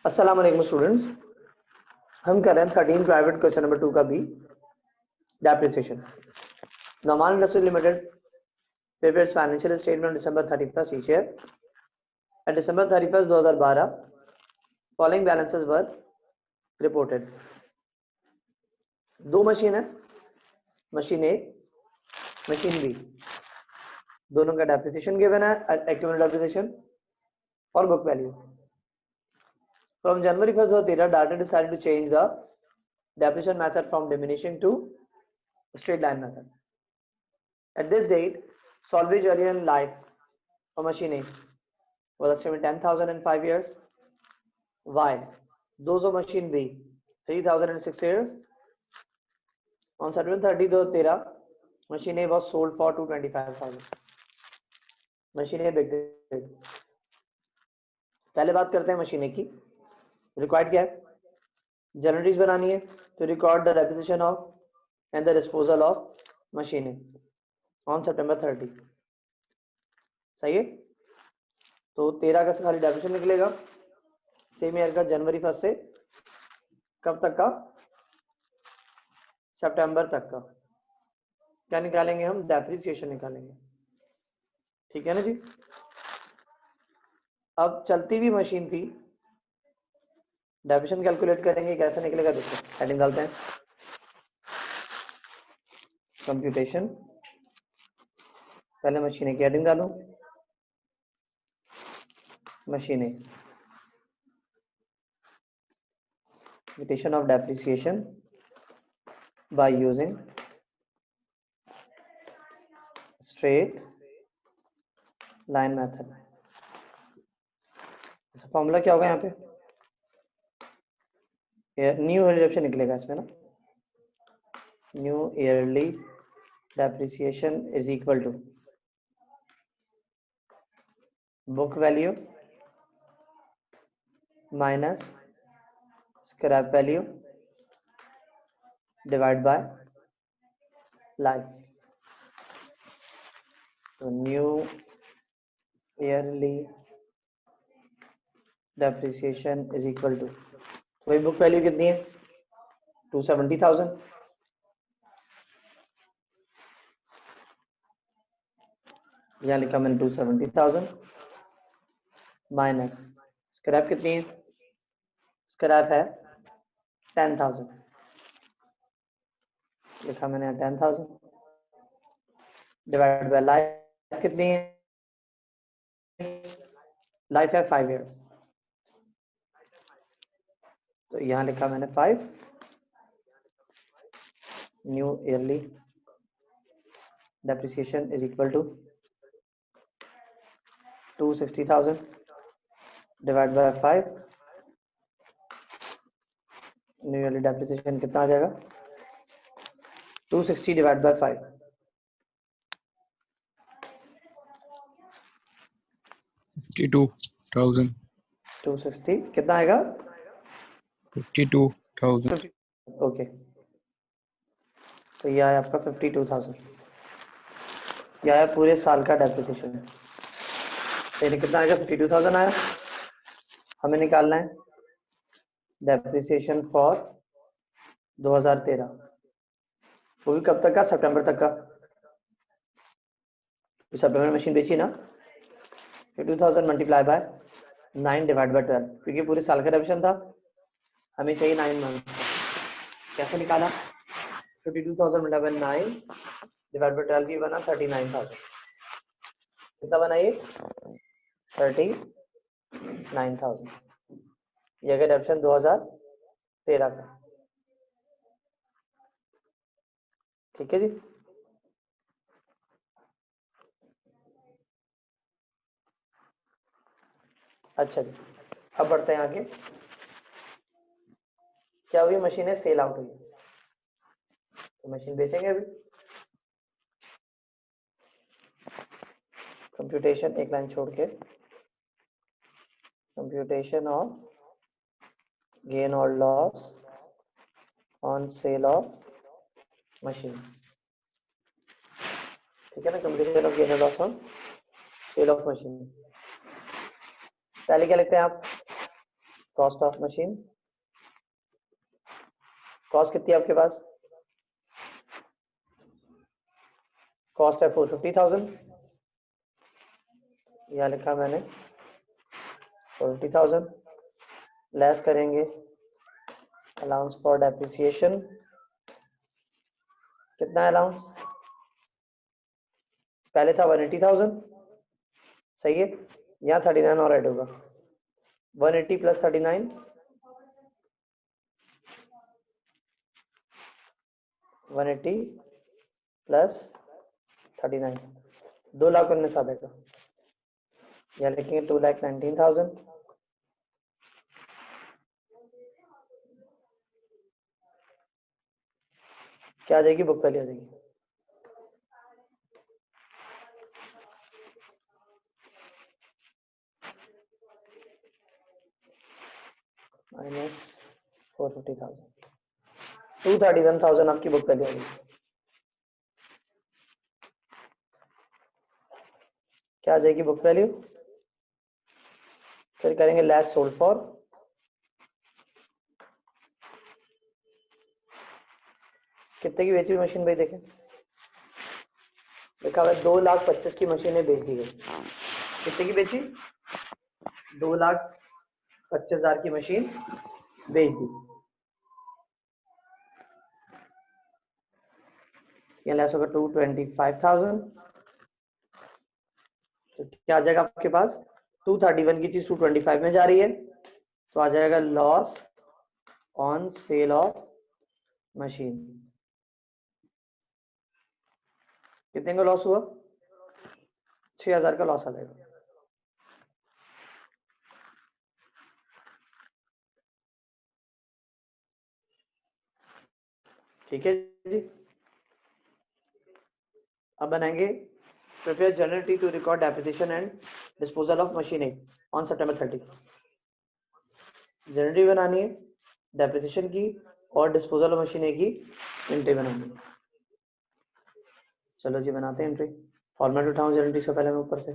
अस्सलाम वालेकुम स्टूडेंट्स, हम कर रहे हैं 13 प्राइवेट क्वेश्चन नंबर 2 का भी depreciation. Normal industry limited prepares financial statement on December 31st each year. At December 31st 2012 following balances were reported. दो मशीन है, मशीन ए, मशीन बी, दोनों का डेप्रिसिएशन गिवन है, एक्यूमुलेटेड डेप्रिसिएशन और book value. From January 1st 2013, Data decided to change the depreciation method from diminishing to straight line method. At this date, salvage value and life for machine A was estimated 10,000 in 5 years, while those of machine B 3,000 in 6 years. On September 30, 2013, machine A was sold for 225,000. Machine ए बिक गई। पहले बात करते हैं machine ए की। Required क्या है? जनरलीज बनानी है तो record the depreciation of and the disposal of machine A on September 30। सही है। तो 13 अगस्त खाली डेप्रिसिएशन निकलेगा, सेम ईयर का जनवरी 1 से कब तक का? सितंबर तक का। क्या निकालेंगे हम? डेप्रिसिएशन निकालेंगे। ठीक है ना जी। अब चलती हुई मशीन थी, डेप्रिसिएशन कैलकुलेट करेंगे, कैसे निकलेगा देखो। हेडिंग डालते हैं, कंप्यूटेशन। पहले मशीन की हेडिंग डालूं, machine computation of depreciation by using straight line method। Formula क्या होगा यहाँ पे? न्यू डेप्रिसिएशन निकलेगा इसमें ना। New yearly depreciation is equal to book value minus scrap value divide by life. तो new yearly depreciation is equal to, वही book value कितनी है? 270,000। यहाँ लिखा मैंने 270,000 माइनस स्क्रैप कितनी है? स्क्रैप है 10,000, लिखा मैंने 10,000 डिवाइड बाय लाइफ कितनी है? लाइफ है 5 इयर्स, तो यहाँ लिखा मैंने 5। New yearly depreciation is equal to 260,000 divide by 5। New yearly depreciation कितना आ जाएगा? 260 डिवाइड बाय 5, 52,000। 260 कितना आएगा? 52,000। ओके, तो यह है आपका 52,000। यह है पूरे साल का डेप्रिसिएशन। तो कितना आएगा? 52,000 आया। हमें निकालना है डेप्रिसिएशन फॉर 2013, वो भी कब तक का? सितंबर तक का। तो सितंबर में मशीन बेची ना, 52,000 मल्टीप्लाई बाय 9 डिवाइड बाय 12, क्योंकि पूरे साल का डेप्रिसिएशन था, हमें चाहिए 9 मंथ। कैसे निकाला? 52,000 मल्टीप्लाई बाय 9 डिवाइड बाय 12 भी बना 39,000। कितना बना ये? 39,000। ये अगर डेप्रिसिएशन 2013 का। ठीक है जी। अच्छा जी, अब बढ़ते हैं आगे। क्या हुई? मशीनें सेल आउट हुई, तो मशीन बेचेंगे अभी। कंप्यूटेशन एक लाइन छोड़ के, कंप्यूटेशन ऑफ गेन और loss on cell of machine. ठीक है ना, कंप्यूटेशन ऑफ गेन और loss on cell of machine. पहले क्या लिखते हैं आप? कॉस्ट ऑफ मशीन, कॉस्ट कितनी है आपके पास? कॉस्ट है 450,000, यहाँ लिखा मैंने 450,000, लेस करेंगे अलाउंस फॉर डेप्रिसिएशन, कितना है अलाउंस? पहले था 180,000, सही है, यहाँ 39 और ऐड होगा, 180 प्लस 39, 180 प्लस 39, 2,19,000 आ जाएगा, यहाँ लिखेंगे 2,19,000, क्या आ जाएगी? बुक वैल्यू आ जाएगी माइनस 450,000, 231,000 आपकी बुक वैल्यू आ जाएगी। क्या आ जाएगी बुक वैल्यू? फिर करेंगे लेस सोल्ड फॉर, कितने की बेची हुई मशीन भाई? देखें लिखा हुआ है 2,25,000 की मशीनें बेच दी गई। कितने की बेची? 2,25,000 की मशीन बेच दी। ये लेस होगा 225,000, तो क्या आ जाएगा आपके पास? 231 की चीज 225 में जा रही है, तो आ जाएगा loss on cell of machine. कितने का लॉस हुआ? 6,000 का लॉस आ जाएगा। ठीक है जी, अब बनाएंगे प्रिपेयर जर्नल टी to record depreciation and disposal of machine A on September 30। Journal टी बनानी है डेप्रिसिएशन की और डिस्पोजल ऑफ मशीन ए की एंट्री बनानी है। चलो जी बनाते हैं एंट्री। फॉर्मेट उठाऊं जर्नल टी से पहले मैं ऊपर से।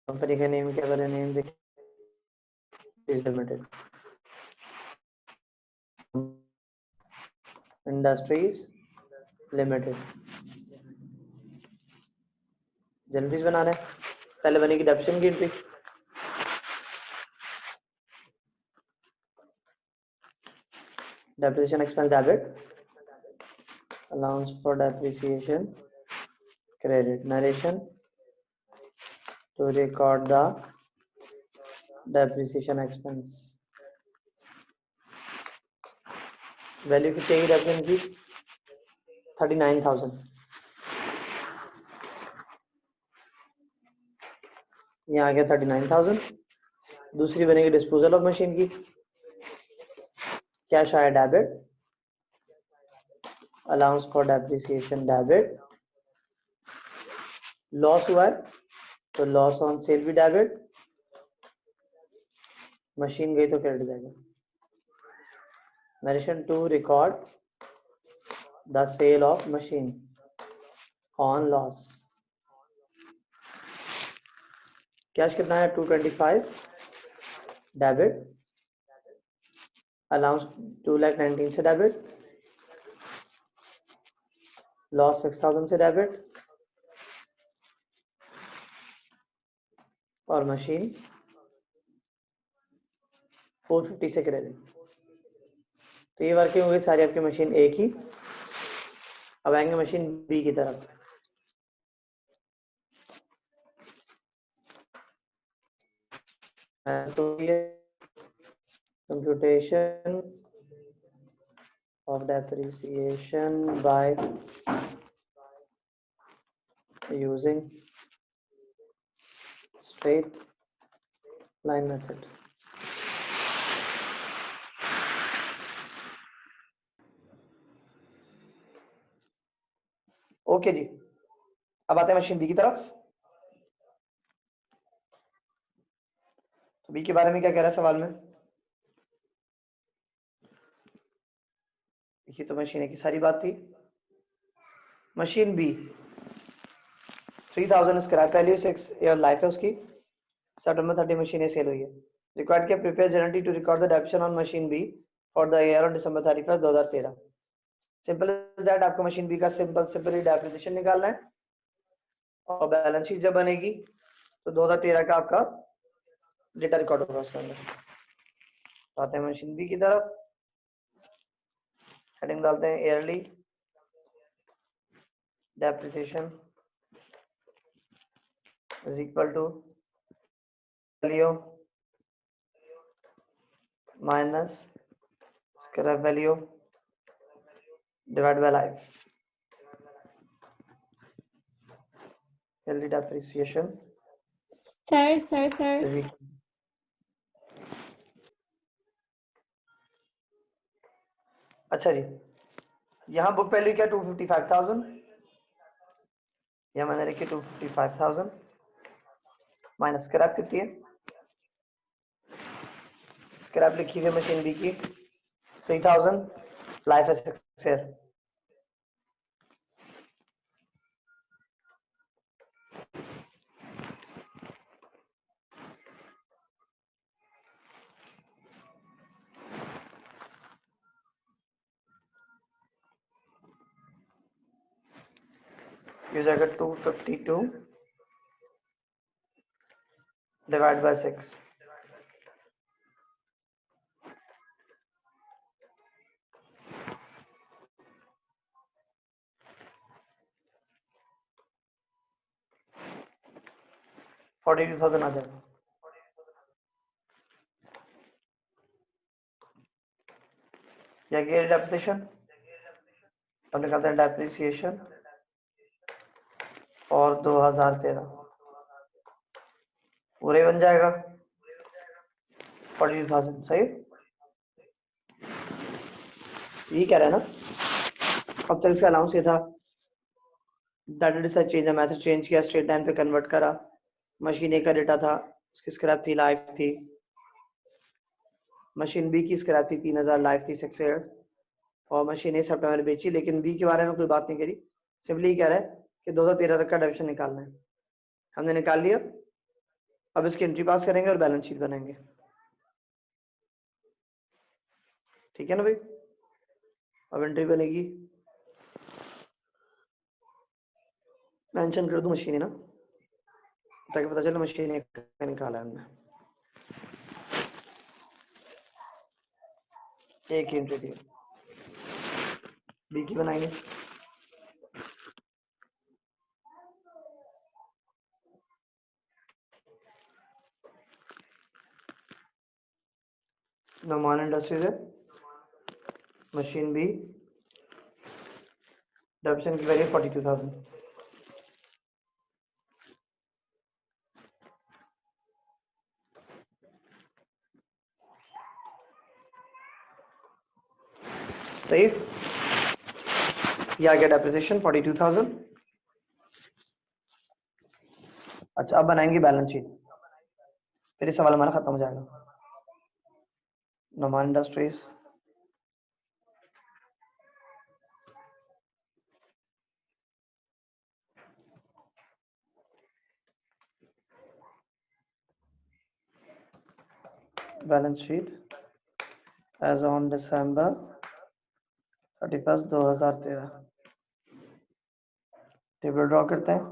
कंपनी का नेम क्या करें? नेम देखिए लिमिटेड, इंडस्ट्रीज लिमिटेड। जर्नल बना रहे हैं, पहले बनेगी डेप्रिसिएशन की entry. Depreciation expense debit, allowance for depreciation credit, narration to record the depreciation expense। Value कितनी है डेप्रिसिएशन की? 39,000। यहाँ आ गया 39,000। दूसरी बनेगी डिस्पोजल ऑफ मशीन की, कैश आया debit, allowance for depreciation debit, loss हुआ है तो लॉस ऑन सेल भी डेबिट, मशीन गई तो क्रेडिट जाएगा। Narration to record the sale of machine on loss. Cash कितना है? 225 डेबिट, अलाउंस 2,19,000 से डेबिट, लॉस 6,000 से डेबिट और मशीन 450 से क्रेडिट। तो ये वर्किंग होगी सारी आपकी मशीन ए की। अब आएंगे मशीन बी की तरफ। तो ये computation of depreciation by using straight line method। Okay जी, अब आते हैं मशीन बी की तरफ। तो बी के बारे में क्या कह रहा है सवाल में? ये तो मशीन ए की सारी बात थी। Machine B 3000 scrap value, 6 year life है उसकी, सितंबर 30 मशीन ए सेल हुई है। रिक्वायर्ड के prepare generally to record the depreciation on machine B for the year on December 31, 2013। Simple is that, आपको मशीन बी का सिंपली डेप्रिसिएशन निकालना है और बैलेंस शीट जब बनेगी तो 2013 का आपका डेटा रिकॉर्ड होगा उसके अंदर। आते हैं मशीन बी की तरफ, हेडिंग डालते हैं yearly depreciation is equal to value minus scrap value divide by life. Yearly depreciation sir अच्छा जी, यहाँ बुक वैल्यू क्या 255,000, यहाँ मैंने लिखी 255,000 माइनस स्क्रैप कितनी है, स्क्रैप लिखी हुई मशीन बी की 3000, लाइफ है 6 ईयर। ये जाएगा 252 डिवाइड बाय 6, $42,000 आ जाएगा। या कि डेप्रिसिएशन और निकालते हैं डेप्रिसिएशन और 2013 पूरे बन जाएगा 42,000। सही, यही कह रहा है ना। अब तक इसका अलाउंस ये था, डाटा डिसाइड चेंज है, मैथड चेंज किया, स्ट्रेट लाइन पे कन्वर्ट करा, मशीन ए का डेटा था, उसकी स्क्रैप थी, लाइफ थी, मशीन बी की स्क्रैप थी 3000, लाइफ थी 6 ईयर्स, और मशीन ए सितंबर में बेची, लेकिन बी के बारे में कोई बात नहीं करी, सिंपली कह रहा है कि 2013 तक का डेप्रिसिएशन निकालना है। हमने निकाल लिया, अब इसकी एंट्री पास करेंगे और बैलेंस शीट बनाएंगे। ठीक है ना भाई, अब एंट्री बनेगी, मेंशन कर दूं मशीन है ना, ताकि पता चले मशीन एक का निकाला है हमने। एक ही एंट्री दी, बी की बनाएंगे। नोमान इंडस्ट्रीज है, मशीन बी, डेप्रिसिएशन की वैल्यू 42,000। सही, ये आ गया डेप्रिसिएशन 42,000। अच्छा, अब बनाएंगे बैलेंस शीट, फिर ये सवाल हमारा खत्म हो जाएगा। Noman industries, balance sheet as on December 31, 2013। Table draw करते हैं,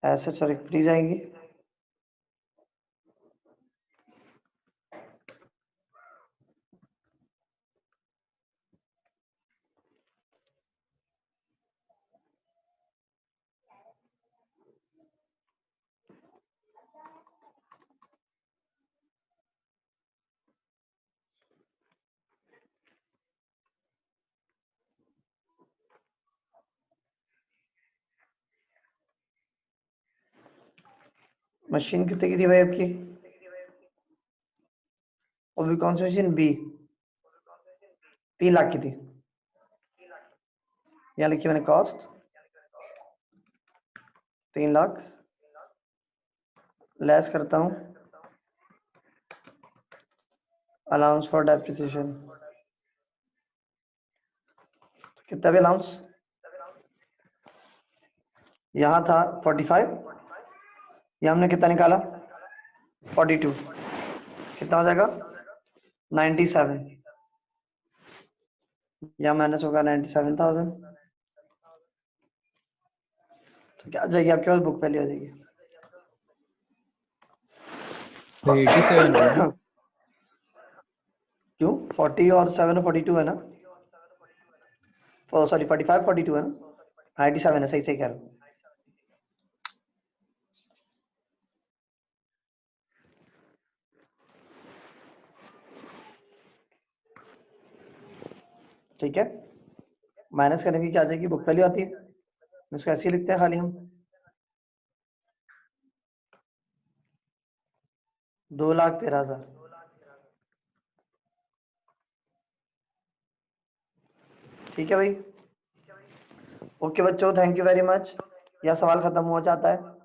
एसेट्स और इक्विटीज आएंगी, मशीन कितने की थी भाई आपकी, और भी कौन सी मशीन, बी 3 लाख की थी। यहाँ लिखी मैंने कॉस्ट 3 लाख, लेस करता हूँ अलाउंस फॉर डेप्रिसिएशन कितना भी अलाउंस यहाँ था 45, ये हमने कितना निकाला 42, कितना हो जाएगा 97, या माइनस होगा 97,000। तो क्या आ जाएगी आपके पास बुक वैल्यू आ जाएगी 87 होगा ना? क्यों 40 और 7 42 है ना, ओ सॉरी 45 42 है ना, 97 है, सही सही कह रहा हूँ। ठीक है, माइनस करने की क्या आ जाएगी बुक वैल्यू आती है, इसको ऐसे ही लिखते हैं खाली हम 2,13,000। ठीक है भाई, ओके बच्चों, थैंक यू वेरी मच। यह सवाल खत्म हो जाता है।